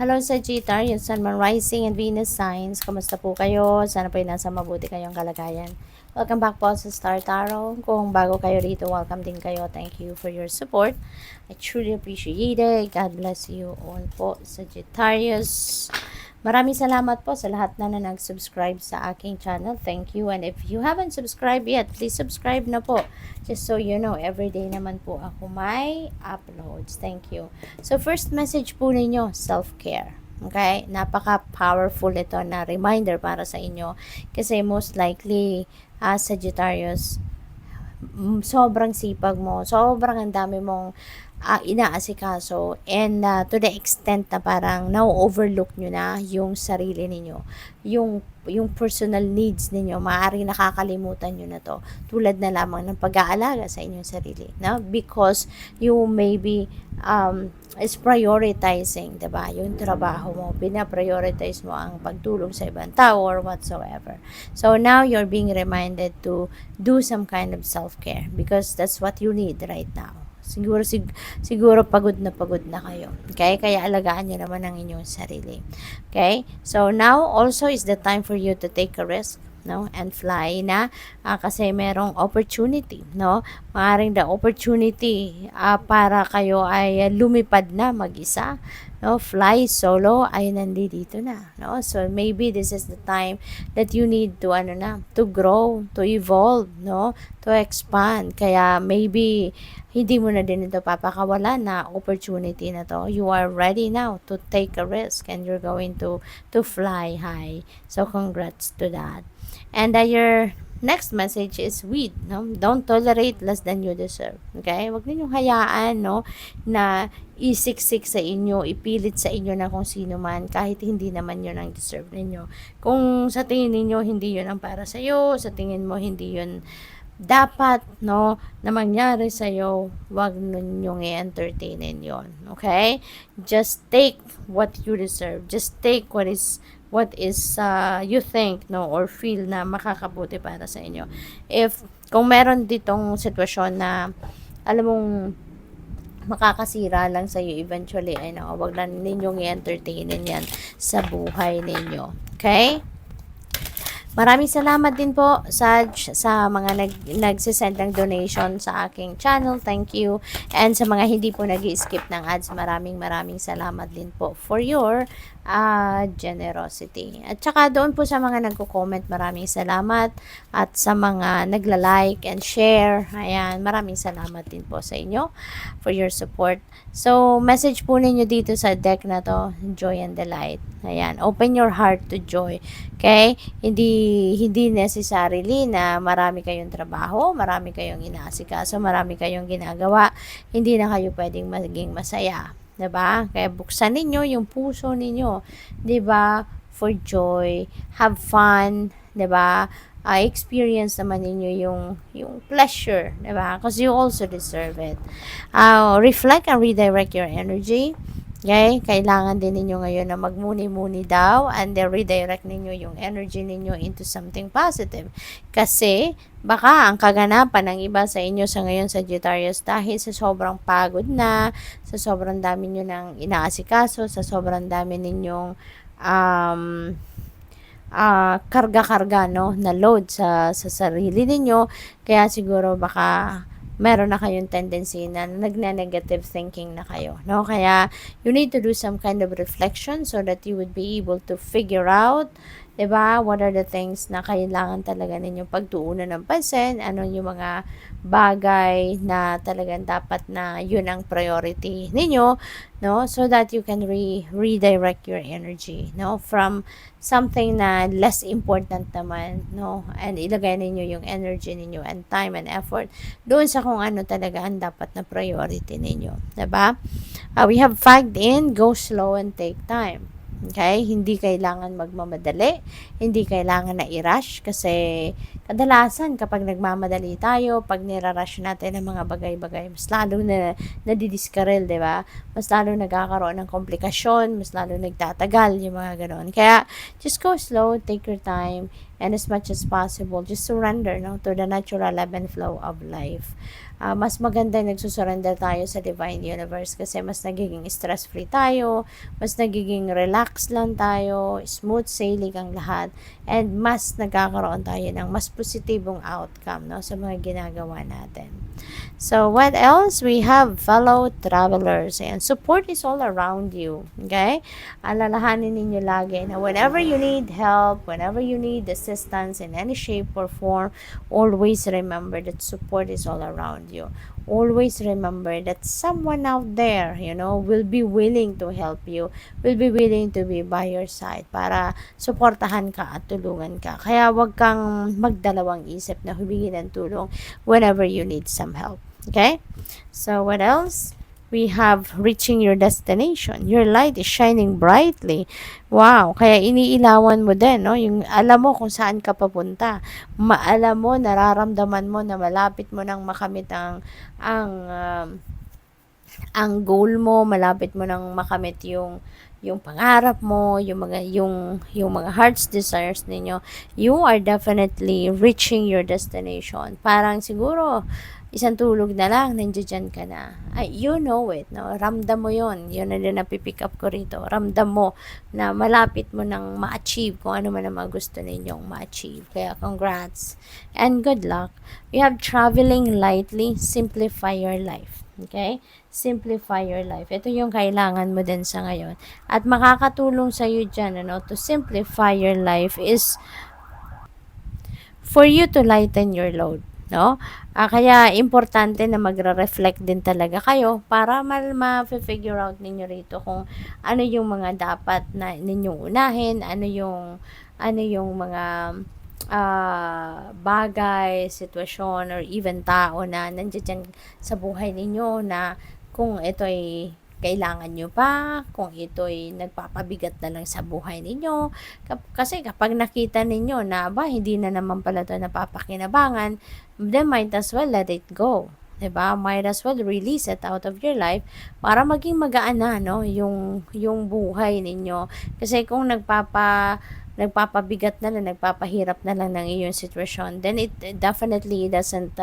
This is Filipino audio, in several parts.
Hello Sagittarius, Sun, Moon, Rising, and Venus signs. Kamusta po kayo? Sana po ay nasa mabuti kayong kalagayan. Welcome back po sa Star Tarot. Kung bago kayo rito, welcome din kayo. Thank you for your support. I truly appreciate it. God bless you all po, Sagittarius. Maraming salamat po sa lahat na nag-subscribe sa aking channel. Thank you. And if you haven't subscribed yet, please subscribe na po. Just so you know, everyday naman po ako may uploads. Thank you. So, first message po ninyo, self-care. Okay? Napaka-powerful ito na reminder para sa inyo. Kasi most likely, Sagittarius, sobrang sipag mo, sobrang ang dami mong inaasikaso, and to the extent na parang na-overlook nyo na yung sarili ninyo, yung personal needs ninyo, maaaring nakakalimutan nyo na to, tulad na lamang ng pag-aalaga sa inyong sarili, no? Because you maybe is prioritizing, diba? Yung trabaho mo, pina-prioritize mo ang pagtulong sa ibang tao or whatsoever. So now you're being reminded to do some kind of self-care because that's what you need right now. Siguro pagod na kayo. Okay? Kaya alagaan nyo naman ang inyong sarili. Okay? So now also is the time for you to take a risk, no, and fly na, kasi merong opportunity, no, maaaring the opportunity para kayo ay lumipad na mag-isa, no, fly solo ay nandito na, no. So maybe this is the time that you need to to grow, to evolve, no, to expand. Kaya maybe hindi mo na din ito papakawalan na opportunity na to. You are ready now to take a risk and you're going to fly high. So congrats to that. And your next message is with, no? Don't tolerate less than you deserve. Okay? Huwag ninyong hayaan, no, na isiksik sa inyo, ipilit sa inyo na kung sino man, kahit hindi naman yun ang deserve ninyo. Kung sa tingin ninyo, hindi yun ang para sa'yo, sa tingin mo, hindi yun dapat, no, na mangyari sa'yo, wag ninyong i-entertainin yon. Okay? Just take what you deserve. Just take what is you think, no, or feel na makakabuti para sa inyo. Kung meron ditong sitwasyon na alam mong makakasira lang sa iyo eventually, ay no, wag lang ninyong i-entertainin yan sa buhay ninyo. Okay? Maraming salamat din po sa mga nagsisend ng donation sa aking channel. Thank you. And sa mga hindi po nag-skip ng ads, maraming salamat din po for your generosity. At saka doon po sa mga nagko-comment, maraming salamat. At sa mga nagla-like and share, ayan, maraming salamat din po sa inyo for your support. So, message po ninyo dito sa deck na to, joy and delight. Ayan, open your heart to joy. Okay? Hindi necessarily na marami kayong trabaho, marami kayong inaasikaso, marami kayong ginagawa, hindi na kayo pwedeng maging masaya. 'Di ba? Kaya buksan ninyo yung puso ninyo, 'di ba? For joy, have fun, 'di ba? Experience naman ninyo yung pleasure, 'di ba? Because you also deserve it. Reflect and redirect your energy. Okay? Kailangan din ninyo ngayon na magmuni-muni daw and then redirect ninyo yung energy ninyo into something positive. Kasi baka ang kaganapan ng iba sa inyo sa ngayon, Sagittarius, dahil sa sobrang pagod na, sa sobrang dami nyo ng inaasikaso, sa sobrang dami ninyong karga-karga, no, na load sa sarili ninyo, kaya siguro baka meron na kayong tendency na nagne-negative thinking na kayo, no? Kaya you need to do some kind of reflection so that you would be able to figure out, diba, what are the things na kailangan talaga ninyong pagtuunan ng pansin, ano yung mga bagay na talagang dapat na yun ang priority ninyo, no, so that you can redirect your energy, no, from something na less important naman, no, and ilagay ninyo yung energy ninyo and time and effort doon sa kung ano talaga ang dapat na priority ninyo, diba? We have fagged in, go slow and take time. Okay? Hindi kailangan magmamadali. Hindi kailangan na i-rush kasi kadalasan kapag nagmamadali tayo, pag nirarush natin ang mga bagay-bagay, mas lalo na nadidiskarel, di ba? Mas lalo nagkakaroon ng komplikasyon, mas lalo nagtatagal yung mga ganoon. Kaya, just go slow, take your time, and as much as possible, just surrender, no, to the natural ebb and flow of life. mas maganda nagsusurrender tayo sa Divine Universe kasi mas nagiging stress-free tayo, mas nagiging relax lang tayo, smooth sailing ang lahat, and mas nagkakaroon tayo ng mas positibong outcome, no, sa mga ginagawa natin. So, what else? We have fellow travelers. And support is all around you. Okay? Alalahanin ninyo lagi na whenever you need help, whenever you need assistance in any shape or form, always remember that support is all around you. Always remember that someone out there, will be willing to help you, will be willing to be by your side para suportahan ka at tulungan ka. Kaya wag kang magdalawang isip na humingi ng tulong whenever you need some help. Okay? So, what else? We have reaching your destination. Your light is shining brightly. Wow! Kaya iniilawan mo din, no? Yung alam mo kung saan ka papunta. Alam mo, nararamdaman mo na malapit mo nang makamit ang goal mo, malapit mo nang makamit yung pangarap mo, yung mga heart's desires ninyo. You are definitely reaching your destination. Parang siguro isang tulog na lang, nandiyan ka na. You know it, no? Ramdam mo yon. Yun na din napipick up ko rito. Ramdam mo na malapit mo nang ma-achieve kung ano man ang mga gusto ninyong ma-achieve. Kaya congrats and good luck. We have traveling lightly, simplify your life. Okay? Simplify your life. Ito yung kailangan mo din sa ngayon. At makakatulong sa iyo dyan, to simplify your life is for you to lighten your load. No? Kaya importante na magre-reflect din talaga kayo para ma-figure out ninyo rito kung ano yung mga dapat na ninyong unahin, ano yung mga bagay, sitwasyon, or even tao na nandiyan sa buhay ninyo na kung ito ay kailangan nyo pa, kung ito'y nagpapabigat na lang sa buhay ninyo. Kasi kapag nakita ninyo na, hindi na naman pala ito napapakinabangan, then might as well let it go. Diba? Might as well release it out of your life para maging magaan na, no? Yung buhay ninyo. Kasi kung nagpapabigat na lang, nagpapahirap na lang ng iyong sitwasyon, then it definitely doesn't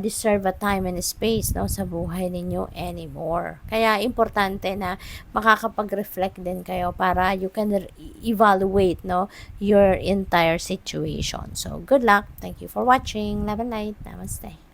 deserve a time and space, no, sa buhay ninyo anymore. Kaya importante na makakapag-reflect din kayo para you can evaluate, no, your entire situation. So, good luck. Thank you for watching. Love and light. Namaste.